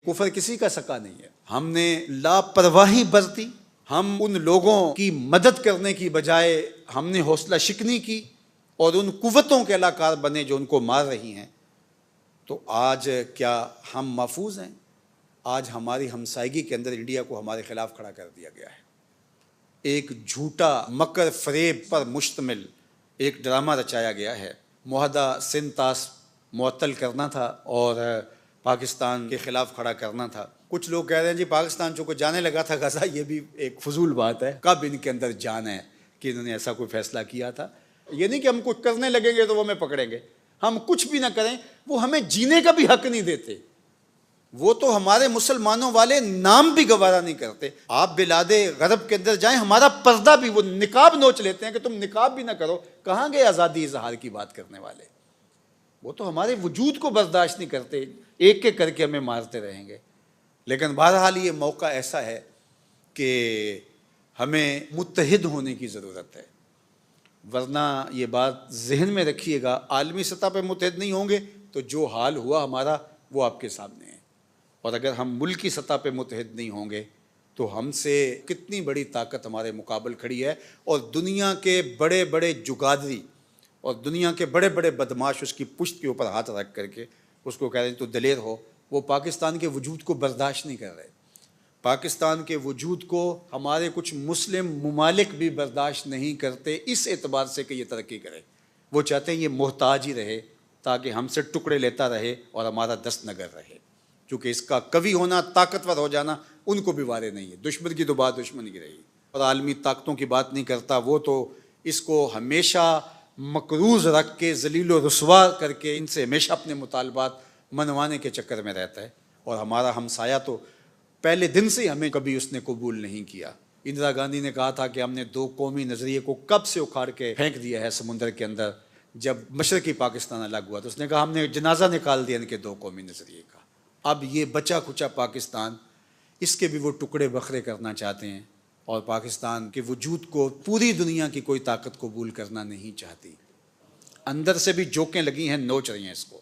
کفر کسی کا سکا نہیں ہے۔ ہم نے لاپرواہی برتی، ہم ان لوگوں کی مدد کرنے کی بجائے ہم نے حوصلہ شکنی کی اور ان قوتوں کے علاقار بنے جو ان کو مار رہی ہیں۔ تو آج کیا ہم محفوظ ہیں؟ آج ہماری ہمسائیگی کے اندر انڈیا کو ہمارے خلاف کھڑا کر دیا گیا ہے۔ ایک جھوٹا مکر فریب پر مشتمل ایک ڈرامہ رچایا گیا ہے۔ معاہدہ سندھ طاس معطل کرنا تھا اور پاکستان کے خلاف کھڑا کرنا تھا۔ کچھ لوگ کہہ رہے ہیں جی پاکستان چونکہ جانے لگا تھا غزہ، یہ بھی ایک فضول بات ہے۔ کب ان کے اندر جان ہے کہ انہوں نے ایسا کوئی فیصلہ کیا تھا؟ یہ نہیں کہ ہم کچھ کرنے لگیں گے تو وہ ہمیں پکڑیں گے، ہم کچھ بھی نہ کریں وہ ہمیں جینے کا بھی حق نہیں دیتے۔ وہ تو ہمارے مسلمانوں والے نام بھی گوارا نہیں کرتے۔ آپ بلاد غرب کے اندر جائیں، ہمارا پردہ بھی وہ نقاب نوچ لیتے ہیں کہ تم نقاب بھی نہ کرو۔ کہاں گئے آزادی اظہار کی بات کرنے والے؟ وہ تو ہمارے وجود کو برداشت نہیں کرتے، ایک ایک کر کے ہمیں مارتے رہیں گے۔ لیکن بہرحال یہ موقع ایسا ہے کہ ہمیں متحد ہونے کی ضرورت ہے، ورنہ یہ بات ذہن میں رکھیے گا، عالمی سطح پہ متحد نہیں ہوں گے تو جو حال ہوا ہمارا وہ آپ کے سامنے ہے۔ اور اگر ہم ملکی سطح پہ متحد نہیں ہوں گے تو ہم سے کتنی بڑی طاقت ہمارے مقابل کھڑی ہے، اور دنیا کے بڑے بڑے جگادری اور دنیا کے بڑے بڑے بدماش اس کی پشت کے اوپر ہاتھ رکھ کر کے اس کو کہہ رہے ہیں تو دلیر ہو، وہ پاکستان کے وجود کو برداشت نہیں کر رہے۔ پاکستان کے وجود کو ہمارے کچھ مسلم ممالک بھی برداشت نہیں کرتے، اس اعتبار سے کہ یہ ترقی کرے۔ وہ چاہتے ہیں یہ محتاج ہی رہے تاکہ ہم سے ٹکڑے لیتا رہے اور ہمارا دست نگر رہے، کیونکہ اس کا قوی ہونا، طاقتور ہو جانا ان کو بھی وارے نہیں ہے۔ دشمن کی تو بات دشمن کی رہی، اور عالمی طاقتوں کی بات نہیں کرتا، وہ تو اس کو ہمیشہ مقروض رکھ کے ذلیل و رسوا کر کے ان سے ہمیشہ اپنے مطالبات منوانے کے چکر میں رہتا ہے۔ اور ہمارا ہمسایہ تو پہلے دن سے ہمیں کبھی اس نے قبول نہیں کیا۔ اندرا گاندھی نے کہا تھا کہ ہم نے دو قومی نظریے کو کب سے اکھاڑ کے پھینک دیا ہے سمندر کے اندر، جب مشرقی پاکستان الگ ہوا تو اس نے کہا ہم نے جنازہ نکال دیا ان کے دو قومی نظریے کا۔ اب یہ بچا کھچا پاکستان، اس کے بھی وہ ٹکڑے بکھرے کرنا چاہتے ہیں، اور پاکستان کے وجود کو پوری دنیا کی کوئی طاقت قبول کرنا نہیں چاہتی۔ اندر سے بھی جوکیں لگی ہیں، نوچ رہی ہیں اس کو۔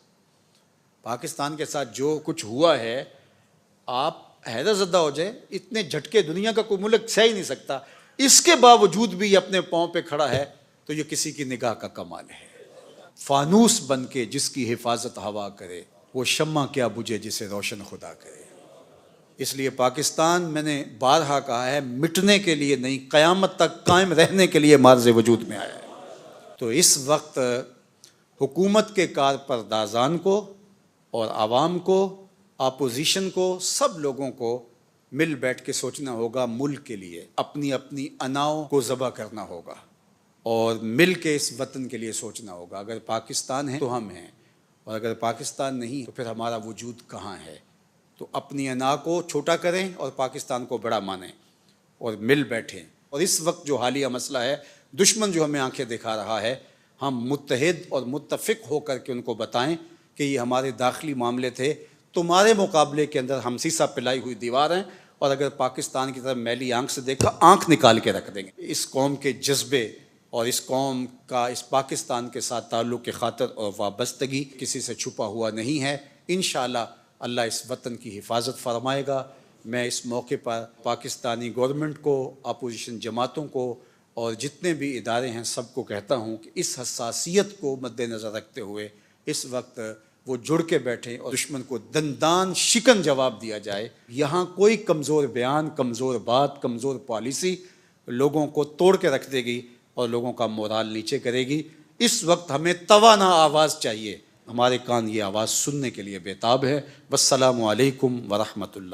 پاکستان کے ساتھ جو کچھ ہوا ہے، آپ حیرت زدہ ہو جائے، اتنے جھٹکے دنیا کا کوئی ملک سہ ہی نہیں سکتا، اس کے باوجود بھی یہ اپنے پاؤں پہ کھڑا ہے، تو یہ کسی کی نگاہ کا کمال ہے۔ فانوس بن کے جس کی حفاظت ہوا کرے، وہ شمع کیا بجھے جسے روشن خدا کرے۔ اس لیے پاکستان، میں نے بارہا کہا ہے، مٹنے کے لیے نہیں، قیامت تک قائم رہنے کے لیے مارز وجود میں آیا ہے۔ تو اس وقت حکومت کے کارپردازان کو اور عوام کو، اپوزیشن کو، سب لوگوں کو مل بیٹھ کے سوچنا ہوگا، ملک کے لیے اپنی اپنی اناؤں کو ذبح کرنا ہوگا، اور مل کے اس وطن کے لیے سوچنا ہوگا۔ اگر پاکستان ہے تو ہم ہیں، اور اگر پاکستان نہیں تو پھر ہمارا وجود کہاں ہے؟ تو اپنی انا کو چھوٹا کریں اور پاکستان کو بڑا مانیں اور مل بیٹھیں۔ اور اس وقت جو حالیہ مسئلہ ہے، دشمن جو ہمیں آنکھیں دکھا رہا ہے، ہم متحد اور متفق ہو کر کے ان کو بتائیں کہ یہ ہمارے داخلی معاملے تھے، تمہارے مقابلے کے اندر ہم سیسا پلائی ہوئی دیوار ہیں، اور اگر پاکستان کی طرف میلی آنکھ سے دیکھا، آنکھ نکال کے رکھ دیں گے۔ اس قوم کے جذبے اور اس قوم کا اس پاکستان کے ساتھ تعلق کی خاطر اور وابستگی کسی سے چھپا ہوا نہیں ہے۔ انشاءاللہ اللہ اس وطن کی حفاظت فرمائے گا۔ میں اس موقع پر پاکستانی گورنمنٹ کو، اپوزیشن جماعتوں کو اور جتنے بھی ادارے ہیں سب کو کہتا ہوں کہ اس حساسیت کو مد نظر رکھتے ہوئے اس وقت وہ جڑ کے بیٹھیں اور دشمن کو دندان شکن جواب دیا جائے۔ یہاں کوئی کمزور بیان، کمزور بات، کمزور پالیسی لوگوں کو توڑ کے رکھ دے گی اور لوگوں کا مورال نیچے کرے گی۔ اس وقت ہمیں توانا آواز چاہیے، ہمارے کان یہ آواز سننے کے لیے بے تاب ہے۔ والسلام علیکم ورحمۃ اللہ۔